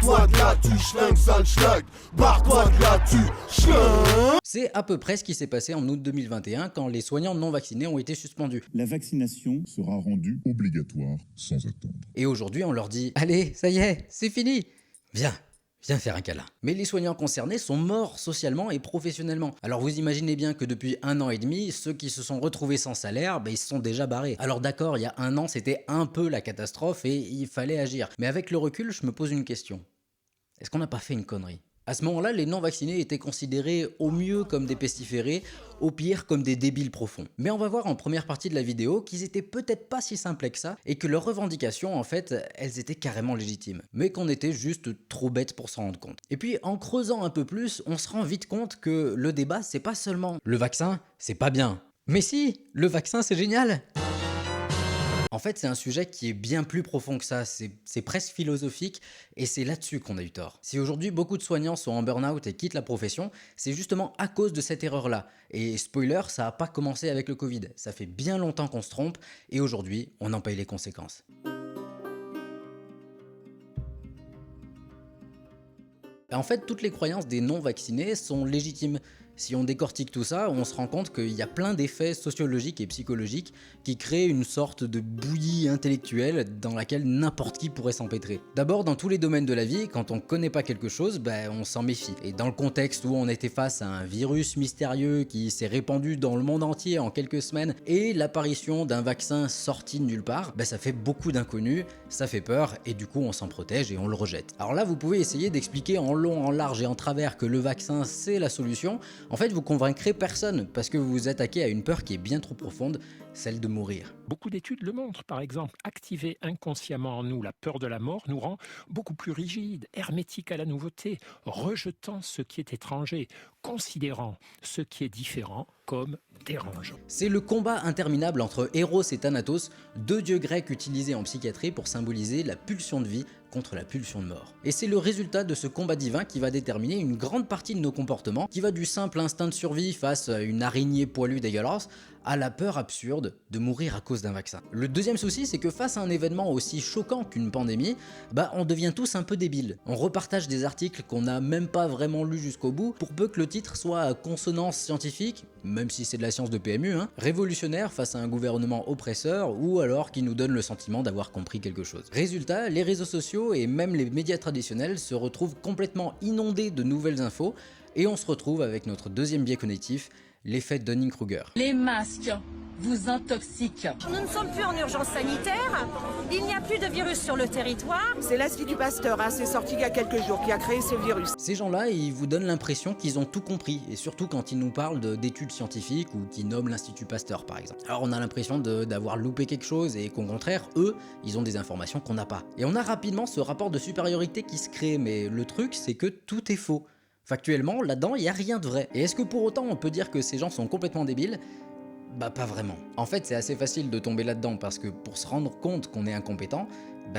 Barre-toi de là, tu schlingues, sale schlag. Barre-toi de là, tu schlingues. C'est à peu près ce qui s'est passé en août 2021 quand les soignants non vaccinés ont été suspendus. La vaccination sera rendue obligatoire sans attendre. Et aujourd'hui, on leur dit « Allez, ça y est, c'est fini. Viens faire un câlin ». Mais les soignants concernés sont morts socialement et professionnellement. Alors vous imaginez bien que depuis 1 an et demi, ceux qui se sont retrouvés sans salaire, ils se sont déjà barrés. Alors d'accord, il y a 1 an, c'était un peu la catastrophe et il fallait agir. Mais avec le recul, je me pose une question. Est-ce qu'on n'a pas fait une connerie ? À ce moment-là, les non-vaccinés étaient considérés au mieux comme des pestiférés, au pire comme des débiles profonds. Mais on va voir en première partie de la vidéo qu'ils étaient peut-être pas si simples que ça, et que leurs revendications, en fait, elles étaient carrément légitimes. Mais qu'on était juste trop bêtes pour s'en rendre compte. Et puis, en creusant un peu plus, on se rend vite compte que le débat, c'est pas seulement « le vaccin, c'est pas bien ». Mais si, le vaccin, c'est génial. En fait, c'est un sujet qui est bien plus profond que ça, c'est presque philosophique et c'est là-dessus qu'on a eu tort. Si aujourd'hui beaucoup de soignants sont en burn-out et quittent la profession, c'est justement à cause de cette erreur-là. Et spoiler, ça n'a pas commencé avec le Covid, ça fait bien longtemps qu'on se trompe et aujourd'hui, on en paye les conséquences. En fait, toutes les croyances des non-vaccinés sont légitimes. Si on décortique tout ça, on se rend compte qu'il y a plein d'effets sociologiques et psychologiques qui créent une sorte de bouillie intellectuelle dans laquelle n'importe qui pourrait s'empêtrer. D'abord, dans tous les domaines de la vie, quand on connaît pas quelque chose, on s'en méfie. Et dans le contexte où on était face à un virus mystérieux qui s'est répandu dans le monde entier en quelques semaines et l'apparition d'un vaccin sorti de nulle part, ça fait beaucoup d'inconnus, ça fait peur et du coup on s'en protège et on le rejette. Alors là, vous pouvez essayer d'expliquer en long, en large et en travers que le vaccin c'est la solution. En fait, vous convaincrez personne parce que vous vous attaquez à une peur qui est bien trop profonde, celle de mourir. Beaucoup d'études le montrent, par exemple, activer inconsciemment en nous la peur de la mort nous rend beaucoup plus rigides, hermétiques à la nouveauté, rejetant ce qui est étranger, considérant ce qui est différent comme dérangeant. C'est le combat interminable entre Eros et Thanatos, deux dieux grecs utilisés en psychiatrie pour symboliser la pulsion de vie contre la pulsion de mort. Et c'est le résultat de ce combat divin qui va déterminer une grande partie de nos comportements, qui va du simple instinct de survie face à une araignée poilue dégueulasse, à la peur absurde de mourir à cause d'un vaccin. Le deuxième souci, c'est que face à un événement aussi choquant qu'une pandémie, on devient tous un peu débiles. On repartage des articles qu'on n'a même pas vraiment lus jusqu'au bout, pour peu que le titre soit à consonance scientifique, même si c'est de la science de PMU, révolutionnaire face à un gouvernement oppresseur, ou alors qui nous donne le sentiment d'avoir compris quelque chose. Résultat, les réseaux sociaux et même les médias traditionnels se retrouvent complètement inondés de nouvelles infos, et on se retrouve avec notre deuxième biais cognitif, l'effet Dunning-Kruger. Les masques vous intoxiquent. Nous ne sommes plus en urgence sanitaire, il n'y a plus de virus sur le territoire. C'est l'Institut Pasteur, c'est sorti il y a quelques jours, qui a créé ce virus. Ces gens-là, ils vous donnent l'impression qu'ils ont tout compris, et surtout quand ils nous parlent d'études scientifiques ou qui nomment l'Institut Pasteur par exemple. Alors on a l'impression d'avoir loupé quelque chose et qu'au contraire, eux, ils ont des informations qu'on n'a pas. Et on a rapidement ce rapport de supériorité qui se crée, mais le truc c'est que tout est faux. Factuellement, là-dedans, il n'y a rien de vrai. Et est-ce que pour autant on peut dire que ces gens sont complètement débiles ? Pas vraiment. En fait, c'est assez facile de tomber là-dedans parce que pour se rendre compte qu'on est incompétent,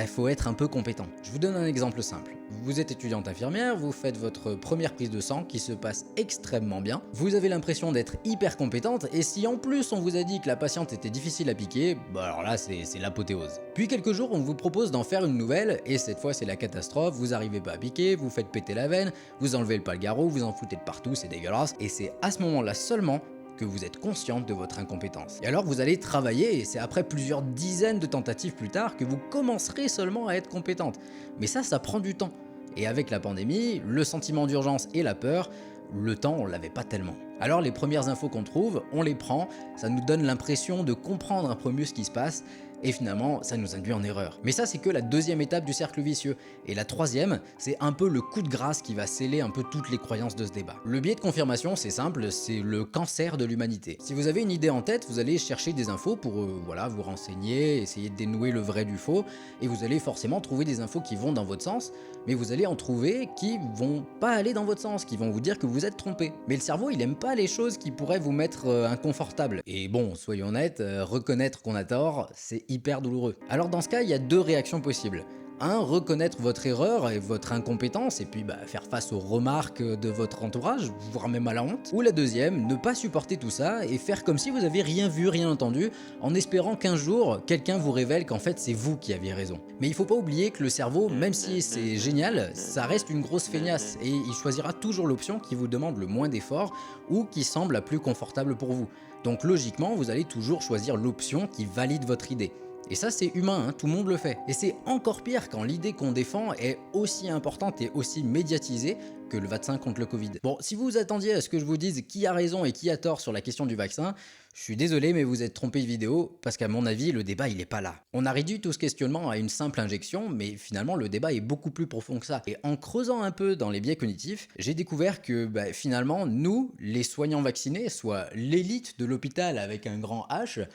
faut être un peu compétent. Je vous donne un exemple simple. Vous êtes étudiante infirmière, vous faites votre première prise de sang qui se passe extrêmement bien, vous avez l'impression d'être hyper compétente et si en plus on vous a dit que la patiente était difficile à piquer, alors là c'est l'apothéose. Puis quelques jours on vous propose d'en faire une nouvelle et cette fois c'est la catastrophe, vous arrivez pas à piquer, vous faites péter la veine, vous enlevez le palgaro, vous en foutez de partout, c'est dégueulasse et c'est à ce moment-là seulement que vous êtes consciente de votre incompétence. Et alors vous allez travailler et c'est après plusieurs dizaines de tentatives plus tard que vous commencerez seulement à être compétente. Mais ça prend du temps. Et avec la pandémie, le sentiment d'urgence et la peur, le temps on l'avait pas tellement. Alors les premières infos qu'on trouve, on les prend, ça nous donne l'impression de comprendre un peu mieux ce qui se passe, et finalement ça nous induit en erreur. Mais ça c'est que la deuxième étape du cercle vicieux, et la troisième, c'est un peu le coup de grâce qui va sceller un peu toutes les croyances de ce débat. Le biais de confirmation c'est simple, c'est le cancer de l'humanité. Si vous avez une idée en tête, vous allez chercher des infos pour vous renseigner, essayer de dénouer le vrai du faux, et vous allez forcément trouver des infos qui vont dans votre sens, mais vous allez en trouver qui vont pas aller dans votre sens, qui vont vous dire que vous êtes trompé. Mais le cerveau il aime pas les choses qui pourraient vous mettre inconfortable. Et bon, soyons honnêtes, reconnaître qu'on a tort, c'est hyper douloureux. Alors dans ce cas, il y a deux réactions possibles. 1. Reconnaître votre erreur et votre incompétence et puis faire face aux remarques de votre entourage, voire même à la honte. Ou la deuxième, ne pas supporter tout ça et faire comme si vous avez rien vu, rien entendu, en espérant qu'un jour, quelqu'un vous révèle qu'en fait c'est vous qui aviez raison. Mais il faut pas oublier que le cerveau, même si c'est génial, ça reste une grosse feignasse et il choisira toujours l'option qui vous demande le moins d'efforts ou qui semble la plus confortable pour vous. Donc logiquement, vous allez toujours choisir l'option qui valide votre idée. Et ça c'est humain, tout le monde le fait. Et c'est encore pire quand l'idée qu'on défend est aussi importante et aussi médiatisée que le vaccin contre le Covid. Bon, si vous vous attendiez à ce que je vous dise qui a raison et qui a tort sur la question du vaccin, je suis désolé mais vous êtes trompé de vidéo parce qu'à mon avis le débat il est pas là. On a réduit tout ce questionnement à une simple injection mais finalement le débat est beaucoup plus profond que ça. Et en creusant un peu dans les biais cognitifs, j'ai découvert que finalement nous, les soignants vaccinés, soit l'élite de l'hôpital avec un grand H,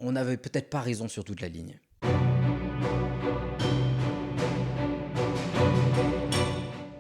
on n'avait peut-être pas raison sur toute la ligne.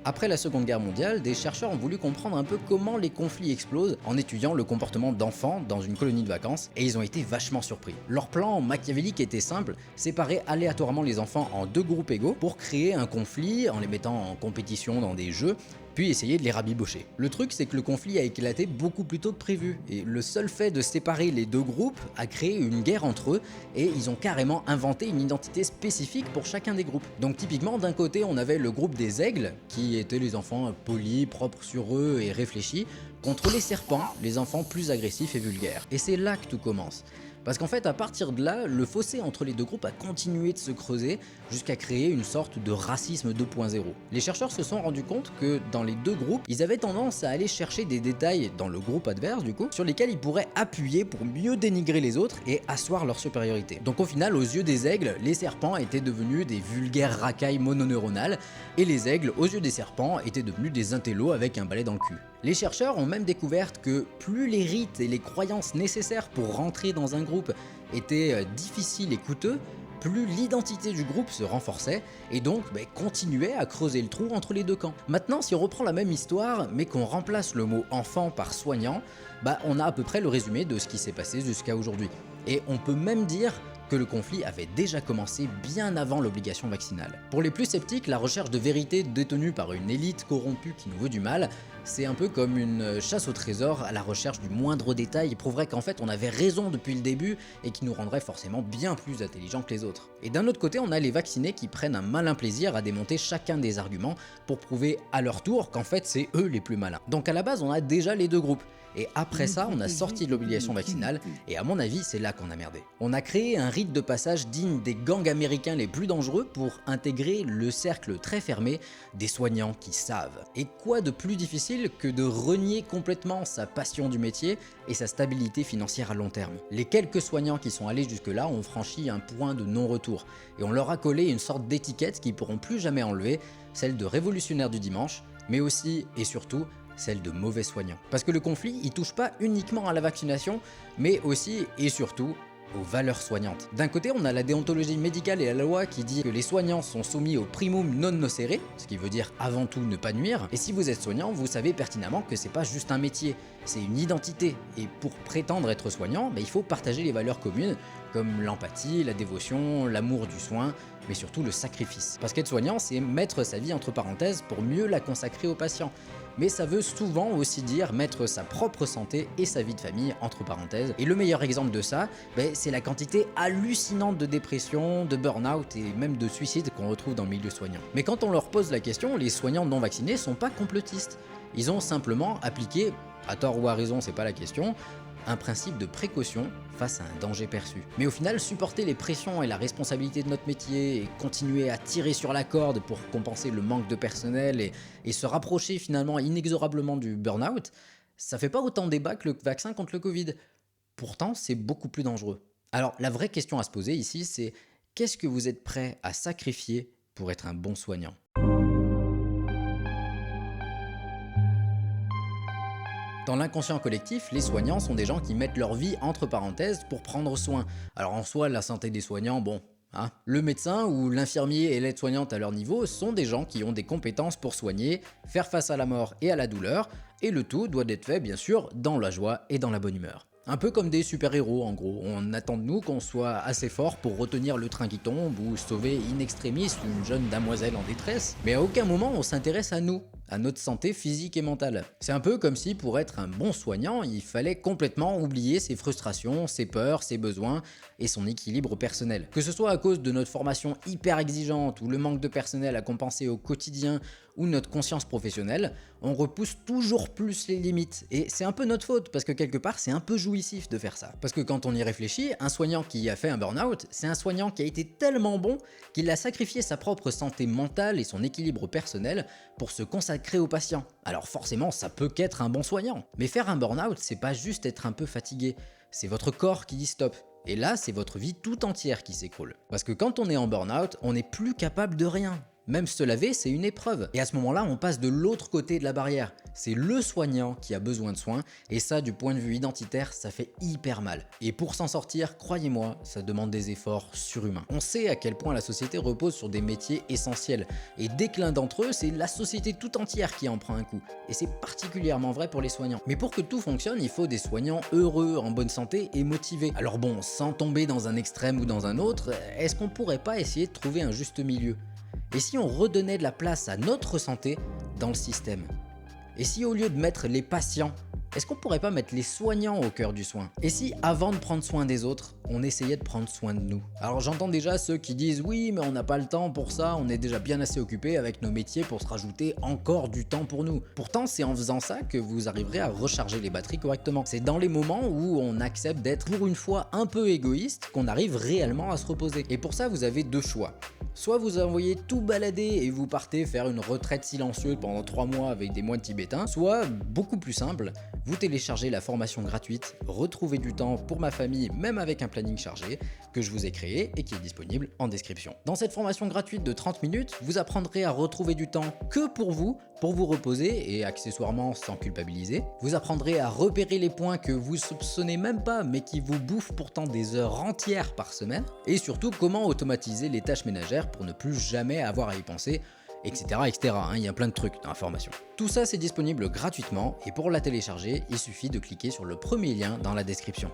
Après la Seconde Guerre mondiale, des chercheurs ont voulu comprendre un peu comment les conflits explosent en étudiant le comportement d'enfants dans une colonie de vacances et ils ont été vachement surpris. Leur plan machiavélique était simple, séparer aléatoirement les enfants en 2 groupes égaux pour créer un conflit en les mettant en compétition dans des jeux puis essayer de les rabibocher. Le truc c'est que le conflit a éclaté beaucoup plus tôt que prévu et le seul fait de séparer les 2 groupes a créé une guerre entre eux et ils ont carrément inventé une identité spécifique pour chacun des groupes. Donc typiquement d'un côté on avait le groupe des aigles qui étaient les enfants polis, propres sur eux et réfléchis, contre les serpents, les enfants plus agressifs et vulgaires. Et c'est là que tout commence. Parce qu'en fait, à partir de là, le fossé entre les 2 groupes a continué de se creuser jusqu'à créer une sorte de racisme 2.0. Les chercheurs se sont rendus compte que dans les 2 groupes, ils avaient tendance à aller chercher des détails dans le groupe adverse du coup, sur lesquels ils pourraient appuyer pour mieux dénigrer les autres et asseoir leur supériorité. Donc au final, aux yeux des aigles, les serpents étaient devenus des vulgaires racailles mononeuronales et les aigles, aux yeux des serpents, étaient devenus des intellos avec un balai dans le cul. Les chercheurs ont même découvert que plus les rites et les croyances nécessaires pour rentrer dans un groupe étaient difficiles et coûteux, plus l'identité du groupe se renforçait et donc continuait à creuser le trou entre les 2 camps. Maintenant, si on reprend la même histoire mais qu'on remplace le mot enfant par soignant, on a à peu près le résumé de ce qui s'est passé jusqu'à aujourd'hui. Et on peut même dire que le conflit avait déjà commencé bien avant l'obligation vaccinale. Pour les plus sceptiques, la recherche de vérité détenue par une élite corrompue qui nous veut du mal, c'est un peu comme une chasse au trésor à la recherche du moindre détail qui prouverait qu'en fait on avait raison depuis le début et qui nous rendrait forcément bien plus intelligents que les autres. Et d'un autre côté, on a les vaccinés qui prennent un malin plaisir à démonter chacun des arguments pour prouver à leur tour qu'en fait c'est eux les plus malins. Donc à la base, on a déjà les 2 groupes. Et après ça, on a sorti de l'obligation vaccinale, et à mon avis, c'est là qu'on a merdé. On a créé un rite de passage digne des gangs américains les plus dangereux pour intégrer le cercle très fermé des soignants qui savent. Et quoi de plus difficile que de renier complètement sa passion du métier et sa stabilité financière à long terme. Les quelques soignants qui sont allés jusque-là ont franchi un point de non-retour, et on leur a collé une sorte d'étiquette qu'ils pourront plus jamais enlever, celle de révolutionnaire du dimanche, mais aussi et surtout celle de mauvais soignants. Parce que le conflit, il touche pas uniquement à la vaccination, mais aussi et surtout aux valeurs soignantes. D'un côté, on a la déontologie médicale et la loi qui dit que les soignants sont soumis au primum non nocere, ce qui veut dire avant tout ne pas nuire, et si vous êtes soignant, vous savez pertinemment que c'est pas juste un métier, c'est une identité, et pour prétendre être soignant, il faut partager les valeurs communes, comme l'empathie, la dévotion, l'amour du soin, mais surtout le sacrifice. Parce qu'être soignant, c'est mettre sa vie entre parenthèses pour mieux la consacrer aux patients. Mais ça veut souvent aussi dire mettre sa propre santé et sa vie de famille entre parenthèses. Et le meilleur exemple de ça, c'est la quantité hallucinante de dépression, de burn-out et même de suicide qu'on retrouve dans le milieu soignant. Mais quand on leur pose la question, les soignants non vaccinés sont pas complotistes. Ils ont simplement appliqué, à tort ou à raison, c'est pas la question, un principe de précaution face à un danger perçu. Mais au final, supporter les pressions et la responsabilité de notre métier et continuer à tirer sur la corde pour compenser le manque de personnel et se rapprocher finalement inexorablement du burn-out, ça fait pas autant débat que le vaccin contre le Covid. Pourtant, c'est beaucoup plus dangereux. Alors, la vraie question à se poser ici, c'est qu'est-ce que vous êtes prêt à sacrifier pour être un bon soignant ? Dans l'inconscient collectif, les soignants sont des gens qui mettent leur vie entre parenthèses pour prendre soin. Alors en soi, la santé des soignants, le médecin ou l'infirmier et l'aide-soignante à leur niveau sont des gens qui ont des compétences pour soigner, faire face à la mort et à la douleur, et le tout doit être fait bien sûr dans la joie et dans la bonne humeur. Un peu comme des super-héros en gros, on attend de nous qu'on soit assez fort pour retenir le train qui tombe ou sauver in extremis une jeune damoiselle en détresse, mais à aucun moment on s'intéresse à nous, à notre santé physique et mentale. C'est un peu comme si pour être un bon soignant, il fallait complètement oublier ses frustrations, ses peurs, ses besoins et son équilibre personnel. Que ce soit à cause de notre formation hyper exigeante ou le manque de personnel à compenser au quotidien ou notre conscience professionnelle, on repousse toujours plus les limites. Et c'est un peu notre faute, parce que quelque part c'est un peu jouissif de faire ça. Parce que quand on y réfléchit, un soignant qui a fait un burn-out, c'est un soignant qui a été tellement bon qu'il a sacrifié sa propre santé mentale et son équilibre personnel pour se consacrer aux patients. Alors forcément, ça peut qu'être un bon soignant. Mais faire un burn-out, c'est pas juste être un peu fatigué, c'est votre corps qui dit stop. Et là, c'est votre vie tout entière qui s'écroule. Parce que quand on est en burn-out, on n'est plus capable de rien. Même se laver, c'est une épreuve. Et à ce moment-là, on passe de l'autre côté de la barrière. C'est le soignant qui a besoin de soins, et ça, du point de vue identitaire, ça fait hyper mal. Et pour s'en sortir, croyez-moi, ça demande des efforts surhumains. On sait à quel point la société repose sur des métiers essentiels, et dès que l'un d'entre eux, c'est la société tout entière qui en prend un coup. Et c'est particulièrement vrai pour les soignants. Mais pour que tout fonctionne, il faut des soignants heureux, en bonne santé et motivés. Alors bon, sans tomber dans un extrême ou dans un autre, est-ce qu'on pourrait pas essayer de trouver un juste milieu ? Et si on redonnait de la place à notre santé dans le système ? Et si au lieu de mettre les patients, est-ce qu'on pourrait pas mettre les soignants au cœur du soin ? Et si avant de prendre soin des autres, on essayait de prendre soin de nous ? Alors j'entends déjà ceux qui disent oui mais on n'a pas le temps pour ça, on est déjà bien assez occupé avec nos métiers pour se rajouter encore du temps pour nous. Pourtant c'est en faisant ça que vous arriverez à recharger les batteries correctement. C'est dans les moments où on accepte d'être pour une fois un peu égoïste qu'on arrive réellement à se reposer. Et pour ça vous avez deux choix. Soit vous envoyez tout balader et vous partez faire une retraite silencieuse pendant 3 mois avec des moines tibétains, soit, beaucoup plus simple, vous téléchargez la formation gratuite « Retrouver du temps pour ma famille même avec un planning chargé » que je vous ai créé et qui est disponible en description. Dans cette formation gratuite de 30 minutes, vous apprendrez à retrouver du temps que pour vous reposer et accessoirement sans culpabiliser. Vous apprendrez à repérer les points que vous soupçonnez même pas mais qui vous bouffent pourtant des heures entières par semaine. Et surtout comment automatiser les tâches ménagères pour ne plus jamais avoir à y penser, etc. etc. Il y a plein de trucs dans la formation. Tout ça c'est disponible gratuitement et pour la télécharger, il suffit de cliquer sur le premier lien dans la description.